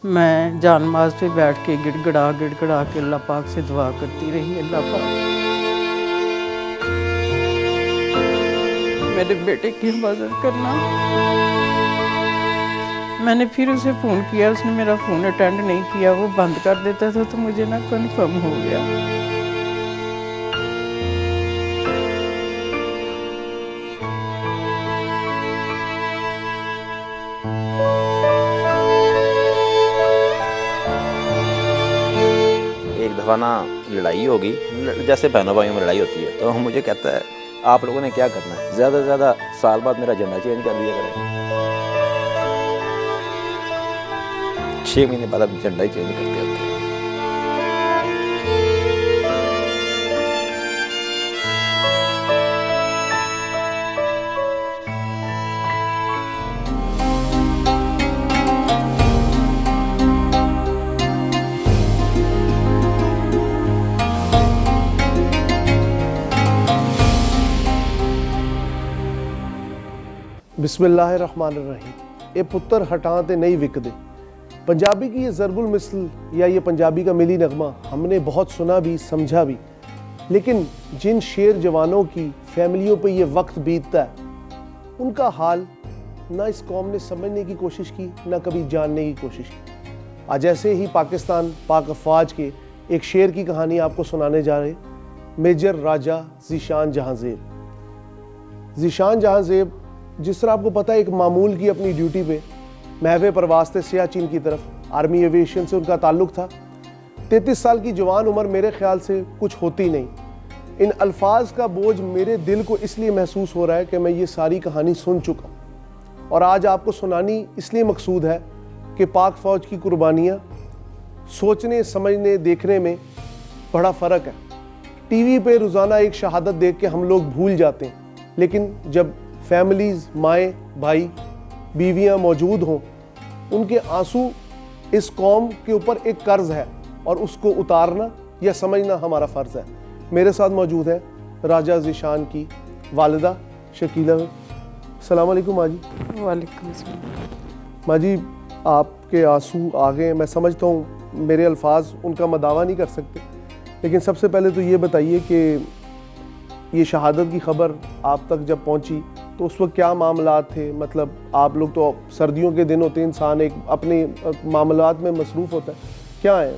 मैं जानमाज पे बैठ के गिड़गड़ा के अल्लाह पाक से दुआ करती रही, अल्लाह पाक मेरे बेटे की हिफाजत करना। मैंने फिर उसे फ़ोन किया, उसने मेरा फ़ोन अटेंड नहीं किया, वो बंद कर देता था तो मुझे ना कन्फर्म हो गया। एक दफ़ा ना लड़ाई होगी, जैसे बहनों भाइयों में लड़ाई होती है, तो मुझे कहता है आप लोगों ने क्या करना है, ज़्यादा से ज़्यादा साल बाद मेरा झंडा चेंज कर दिया करें। 6 महीने बाद अब झंडा ही चेंज करते होते हैं। बिस्मिल्लाहिर्रहमानिर्रहीम। ए पुत्तर हटां ते नहीं विकदे। पंजाबी की ये ज़रबुल मिसल या ये पंजाबी का मिली नगमा हमने बहुत सुना भी, समझा भी, लेकिन जिन शेर जवानों की फैमिलियों पे ये वक्त बीतता है, उनका हाल ना इस कौम ने समझने की कोशिश की, ना कभी जानने की कोशिश की। आज ऐसे ही पाकिस्तान पाक अफवाज के एक शेर की कहानी आपको सुनाने जा रहे, मेजर राजा ज़ीशान जहांज़ेब। ज़ीशान जहांज़ेब, जिस तरह आपको पता है, एक मामूल की अपनी ड्यूटी पे महवे परवास थे सियाचिन की तरफ, आर्मी एविएशन से उनका ताल्लुक था। 33 साल की जवान उम्र मेरे ख्याल से कुछ होती नहीं। इन अल्फाज का बोझ मेरे दिल को इसलिए महसूस हो रहा है कि मैं ये सारी कहानी सुन चुका हूँ और आज आपको सुनानी इसलिए मकसूद है कि पाक फ़ौज की कुर्बानियाँ सोचने, समझने, देखने में बड़ा फ़र्क है। टीवी पे रोज़ाना एक शहादत देख के हम लोग भूल जाते हैं, लेकिन जब फैमिलीज़, माएँ, भाई, बीवियाँ मौजूद हों, उनके आंसू इस कौम के ऊपर एक कर्ज है और उसको उतारना या समझना हमारा फ़र्ज़ है। मेरे साथ मौजूद है राजा ज़ीशान की वालिदा शकीला। अस्सलाम वालेकुम माँ जी। वालेकुम अस्सलाम। माँ जी, आपके आंसू आ गए, मैं समझता हूँ मेरे अल्फाज उनका मदावा नहीं कर सकते, लेकिन सबसे पहले तो ये बताइए कि ये शहादत की खबर आप तक जब पहुँची तो उस वक्त क्या मामलात थे? मतलब आप लोग तो सर्दियों के दिन होते हैं, इंसान एक अपने मामलात में मसरूफ़ होता है, क्या है?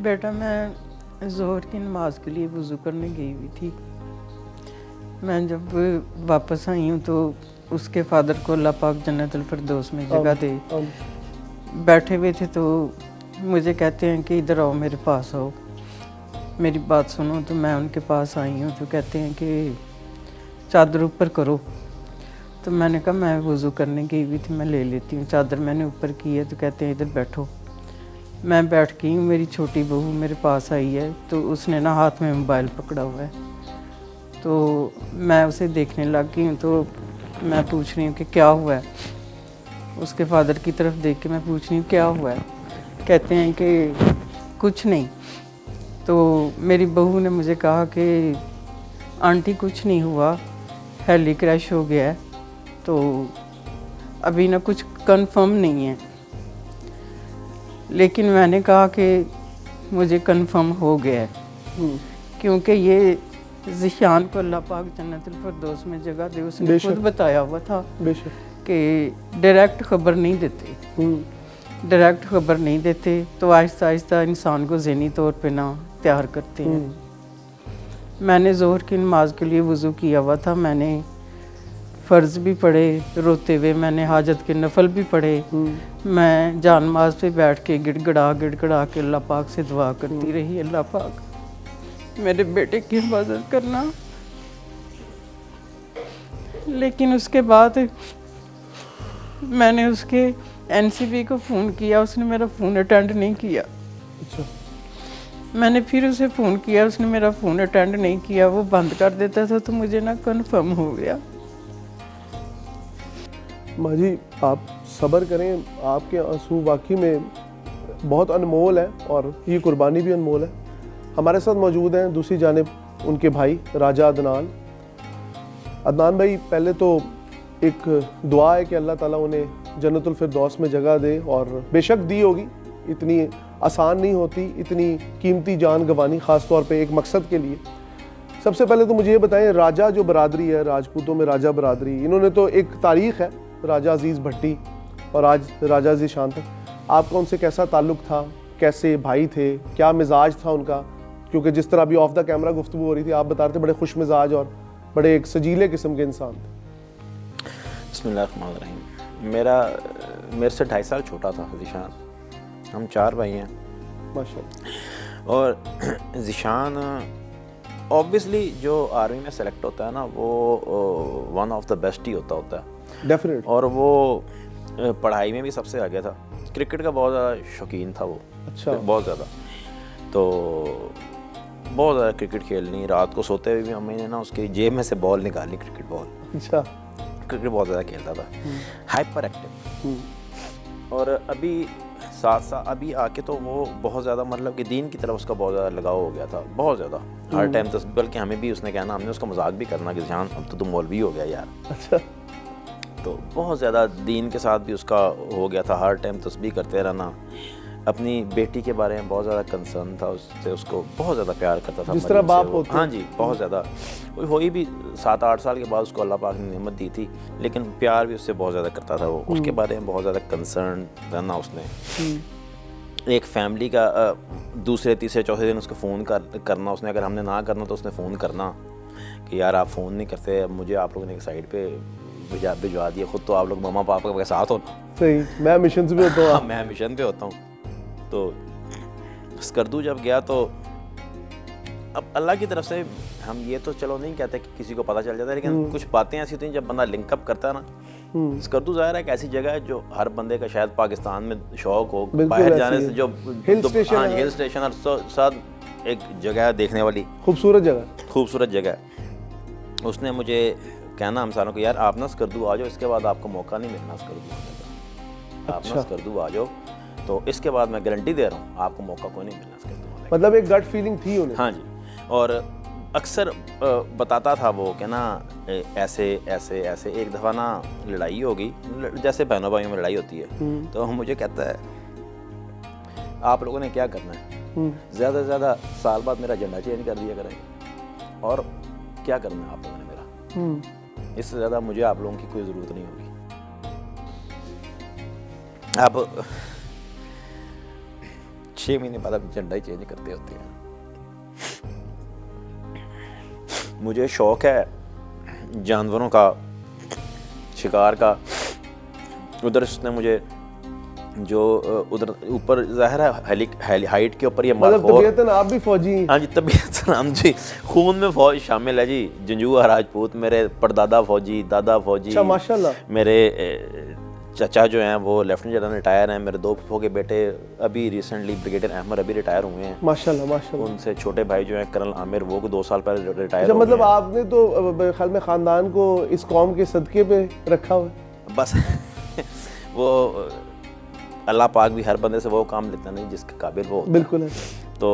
बेटा, मैं ज़ोहर की नमाज के लिए वज़ू करने गई हुई थी। मैं जब वापस आई हूँ तो उसके फादर को अल्लाह पाक जन्नतुल फिरदौस में जगह दे, बैठे हुए थे, तो मुझे कहते हैं कि इधर आओ, मेरे पास आओ, मेरी बात सुनो। तो मैं उनके पास आई हूँ, तो कहते हैं कि चादर ऊपर करो। तो मैंने कहा मैं वज़ू करने गई हुई थी, मैं ले लेती हूँ चादर। मैंने ऊपर की है, तो कहते हैं इधर बैठो। मैं बैठ गई हूँ, मेरी छोटी बहू मेरे पास आई है, तो उसने ना हाथ में मोबाइल पकड़ा हुआ है, तो मैं उसे देखने लग गई हूँ। तो मैं पूछ रही हूँ कि क्या हुआ है। उसके फादर की तरफ देख के मैं पूछ रही हूँ क्या हुआ है। कहते हैं कि कुछ नहीं। तो मेरी बहू ने मुझे कहा कि आंटी कुछ नहीं हुआ, हेली क्रैश हो गया है, तो अभी ना कुछ कंफर्म नहीं है। लेकिन मैंने कहा कि मुझे कंफर्म हो गया है, क्योंकि ये ज़ीशान को अल्लाह पाक जन्नतुल फिरदौस में जगह दे, उसने खुद बताया हुआ था कि डायरेक्ट खबर नहीं देते, डायरेक्ट खबर नहीं देते, तो आहिस्ता आहिस्ता इंसान को ज़हनी तौर पे ना तैयार करते हैं। मैंने ज़ोहर की नमाज के लिए वज़ू किया हुआ था, मैंने फ़र्ज़ भी पढ़े रोते हुए, मैंने हाजत के नफल भी पढ़े। मैं जानमाज पे बैठ के गिड़गड़ा के अल्लाह पाक से दुआ करती रही, अल्लाह पाक मेरे बेटे की हिफाजत करना। लेकिन उसके बाद मैंने उसके एनसीबी को फ़ोन किया, उसने मेरा फ़ोन अटेंड नहीं किया। अच्छा। मैंने फिर उसे फ़ोन किया, उसने मेरा फ़ोन अटेंड नहीं किया, वो बंद कर देता था, तो मुझे ना कन्फर्म हो गया। माँ जी, आप सब्र करें, आपके आंसू वाकई में बहुत अनमोल है और ये कुर्बानी भी अनमोल है। हमारे साथ मौजूद हैं दूसरी जानिब उनके भाई राजा अदनान भाई, पहले तो एक दुआ है कि अल्लाह ताला उन्हें जन्नतुल फिरदौस में जगह दे, और बेशक दी होगी, इतनी आसान नहीं होती इतनी कीमती जान गंवानी, ख़ास तौर पे एक मकसद के लिए। सबसे पहले तो मुझे ये बताएं, राजा जो बरादरी है, राजपूतों में राजा बरादरी, इन्होंने तो एक तारीख़ है, राजा अजीज़ भट्टी और आज राजा ज़ीशान तक, आपका उनसे कैसा ताल्लुक़ था, कैसे भाई थे, क्या मिजाज था उनका? क्योंकि जिस तरह अभी ऑफ द कैमरा गुफ्तगू हो रही थी, आप बता रहे थे बड़े खुश मिजाज और बड़े एक सजीले किस्म के इंसान थे। बिस्मिल्लाहिर्रहमानिर्रहीम। मेरे से 2.5 साल छोटा था ज़ीशान, हम 4 भाई हैं माशाल्लाह। और ज़ीशान ऑब्वियसली जो आर्मी में सेलेक्ट होता है ना, वो वन ऑफ द बेस्ट ही होता है डेफिनेट। और वो पढ़ाई में भी सबसे आगे था। क्रिकेट का बहुत ज़्यादा शौकीन था वो, अच्छा। बहुत ज़्यादा, तो बहुत ज़्यादा क्रिकेट खेलनी, रात को सोते हुए भी अम्मी ने ना उसकी जेब में से बॉल निकालनी, क्रिकेट बॉल। अच्छा। क्रिकेट बहुत ज़्यादा खेलता था, हाइपर एक्टिव। और अभी साथ अभी आके तो वो बहुत ज़्यादा मतलब कि दीन की तरफ उसका बहुत ज़्यादा लगाव हो गया था, बहुत ज़्यादा, हर टाइम बल्कि हमें भी उसने कहना, हमने उसका मजाक भी करना कि ज़ीशान अब तो तुम मौलवी हो गया यार। अच्छा। तो बहुत ज़्यादा दीन के साथ भी उसका हो गया था, हर टाइम तस्बीह करते रहना। अपनी बेटी के बारे में बहुत ज़्यादा कंसर्न था, उससे उसको बहुत ज़्यादा प्यार करता था, जिस तरह बाप वो। होते हैं। हाँ जी, बहुत ज़्यादा। हुई भी 7-8 साल के बाद उसको अल्लाह पाक ने नेमत दी थी, लेकिन प्यार भी उससे बहुत ज़्यादा करता था वो, उसके बारे में बहुत ज़्यादा कंसर्न रहना उसने। एक फैमिली का दूसरे तीसरे चौथे दिन उसको फ़ोन करना उसने, अगर हमने ना करना तो उसने फ़ोन करना कि यार आप फ़ोन नहीं करते, अब मुझे आप लोगों ने एक साइड पे भिजवा दिया, खुद तो आप लोग मम्मा पापा के साथ हो। सही, मैं मिशन पे होता हूँ। मैं मिशन पे होता हूँ। तो स्कर्दू जब गया तो अब अल्लाह की तरफ से हम ये तो चलो नहीं कहते कि किसी को पता चल जाता है, लेकिन कुछ बातें ऐसी होती हैं जब बंदा लिंकअप करता है ना। स्कर्दू ज़ाहिर है एक ऐसी जगह है जो हर बंदे का शायद पाकिस्तान में शौक हो, बाहर जाने से जो हिल स्टेशन हाँ हिल स्टेशन और साथ एक जगह है देखने वाली, खूबसूरत जगह है। उसने मुझे कहना हम सारों को, यार आप ना स्कर्दू आ जाओ, इसके बाद आपको मौका नहीं मिलना स्कर्दू आने का, आप ना स्कर्दू आ जाओ, तो इसके बाद मैं गारंटी दे रहा हूँ आपको मौका कोई नहीं मिलना स्कर्दू आने का। मतलब एक गट फीलिंग थी उन्हें। हाँ जी, और अक्सर बताता था वो कि ना ऐसे ऐसे ऐसे। एक दफ़ा ना लड़ाई होगी, जैसे बहनों भाइयों में लड़ाई होती है, तो मुझे कहता है आप लोगों ने क्या करना है, ज़्यादा से ज़्यादा साल बाद मेरा झंडा चेंज कर दिया करेंगे, और क्या करना है आप लोगों ने मेरा, इससे ज़्यादा मुझे आप लोगों की कोई ज़रूरत नहीं होगी। अब 6 महीने बाद अब झंडा ही चेंज करते होते हैं। मुझे शौक है जानवरों का, शिकार का। उधर उसने मुझे जो उधर ऊपर ज़ाहिर है हाइट के ऊपर ये मतलब तबीयतन आप भी फौजी? हाँ जी, तबीयतन हम जी, खून में फौज शामिल है जी। जंजुआ राजपूत, मेरे परदादा फौजी, दादा फौजी। अच्छा, माशाल्लाह। मेरे चाचा जो हैं वो लेफ्टिनेंट जनरल रिटायर हैं। मेरे 2 फूफो के बेटे अभी रिसेंटली ब्रिगेडियर अहमद अभी रिटायर हुए हैं, माशाल्लाह माशाल्लाह। उनसे छोटे भाई जो हैं कर्नल आमिर, वो 2 साल पहले रिटायर अच्छा, हो मतलब गए हैं। आपने तो मेरे ख्याल में ख़ानदान को इस कौम के सदक़े पे रखा हुआ है बस वो अल्लाह पाक भी हर बंदे से वो काम लेता नहीं जिसके काबिल वो होता है। बिल्कुल है। तो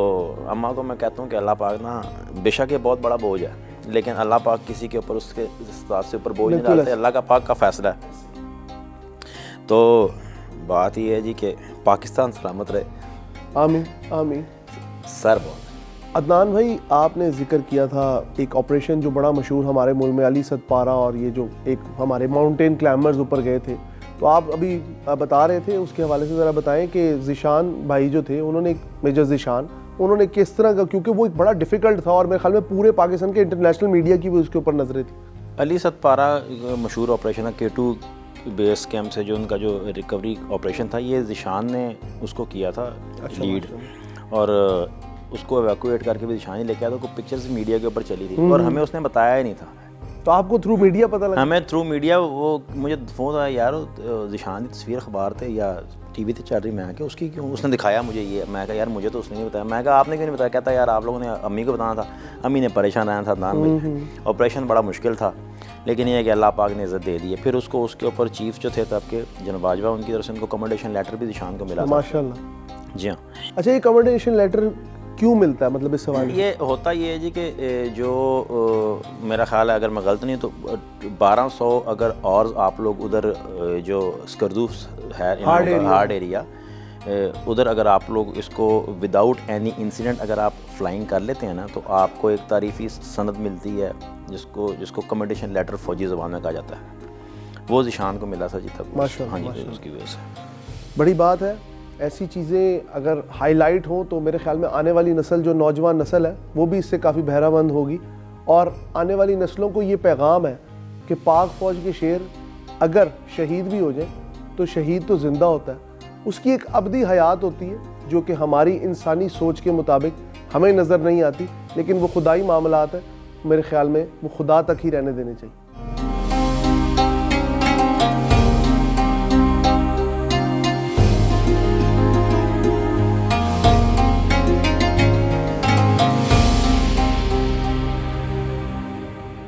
अम्मा को मैं कहता हूँ कि अल्लाह पाक ना बेशक ये बहुत बड़ा बोझ है, लेकिन अल्लाह पाक किसी के ऊपर उसके साथ से ऊपर बोझ नहीं डालते, अल्लाह का पाक का फैसला है। तो बात ये है जी कि पाकिस्तान सलामत रहे। आमीन आमीन। सर बहुत अदनान भाई, आपने जिक्र किया था एक ऑपरेशन जो बड़ा मशहूर हमारे मुल्क में, अली सतपारा, और ये जो एक हमारे माउंटेन क्लाइंबर्स ऊपर गए थे, तो आप अभी बता रहे थे, उसके हवाले से ज़रा बताएं कि ज़ीशान भाई जो थे, उन्होंने मेजर ज़ीशान, उन्होंने किस तरह का, क्योंकि वो एक बड़ा डिफ़िकल्ट था और मेरे ख्याल में पूरे पाकिस्तान के इंटरनेशनल मीडिया की भी उसके ऊपर नज़रें थी। अली सतपारा मशहूर ऑपरेशन है, K2 बेस कैंप से जो उनका जो रिकवरी ऑपरेशन था, ये ज़ीशान ने उसको किया था लीड, और उसको एवैक्यूएट करके भी ज़ीशान ही लेके आया था। कोई पिक्चर्स मीडिया के ऊपर चली थी और हमें उसने बताया ही नहीं था। तो आपको थ्रू मीडिया पता लगा? हमें थ्रू मीडिया, वो मुझे फ़ोन आया, यार ज़ीशान की तस्वीर अखबार थे या टीवी पे चल रही, मैं क्या उसकी क्यों, उसने दिखाया मुझे ये, मैं कहा यार मुझे तो उसने नहीं बताया। मैं कहा आपने क्यों नहीं बताया? कहता यार आप लोगों ने अम्मी को बताना था, अम्मी ने परेशान रहना था अदनान भाई, ऑपरेशन बड़ा मुश्किल था, लेकिन ये है कि अल्लाह पाक ने इज़्ज़त दे दी है। फिर उसको उसके ऊपर चीफ जो थे तब के जनरल बाजवा, उनकी तरफ से उनको कमेंडेशन लेटर भी ज़ीशान को मिला था। माशाल्लाह। जी हाँ। अच्छा, ये कमेंडेशन लेटर क्यों मिलता है, मतलब इस सवाल ये होता ये है जी कि जो मेरा ख्याल है, अगर मैं गलत नहीं तो 1200 अगर और आप लोग उधर जो स्कर्दू है हार्ड एरिया उधर अगर आप लोग इसको विदाउट एनी इंसिडेंट अगर आप फ्लाइंग कर लेते हैं ना, तो आपको एक तारीफ़ी सनद मिलती है जिसको कमेंडेशन लेटर फौजी ज़बान में कहा जाता है। वो ज़िशान को मिला था जी तब। हाँ जी, उसकी वजह से बड़ी बात है। ऐसी चीज़ें अगर हाईलाइट हों तो मेरे ख्याल में आने वाली नस्ल, जो नौजवान नस्ल है, वो भी इससे काफ़ी बहरामंद होगी। और आने वाली नस्लों को ये पैगाम है कि पाक फ़ौज के शेर अगर शहीद भी हो जाए तो शहीद तो ज़िंदा होता है, उसकी एक अबदी हयात होती है जो कि हमारी इंसानी सोच के मुताबिक हमें नज़र नहीं आती, लेकिन वो खुदाई मामलात है, मेरे ख्याल में वो खुदा तक ही रहने देने चाहिए।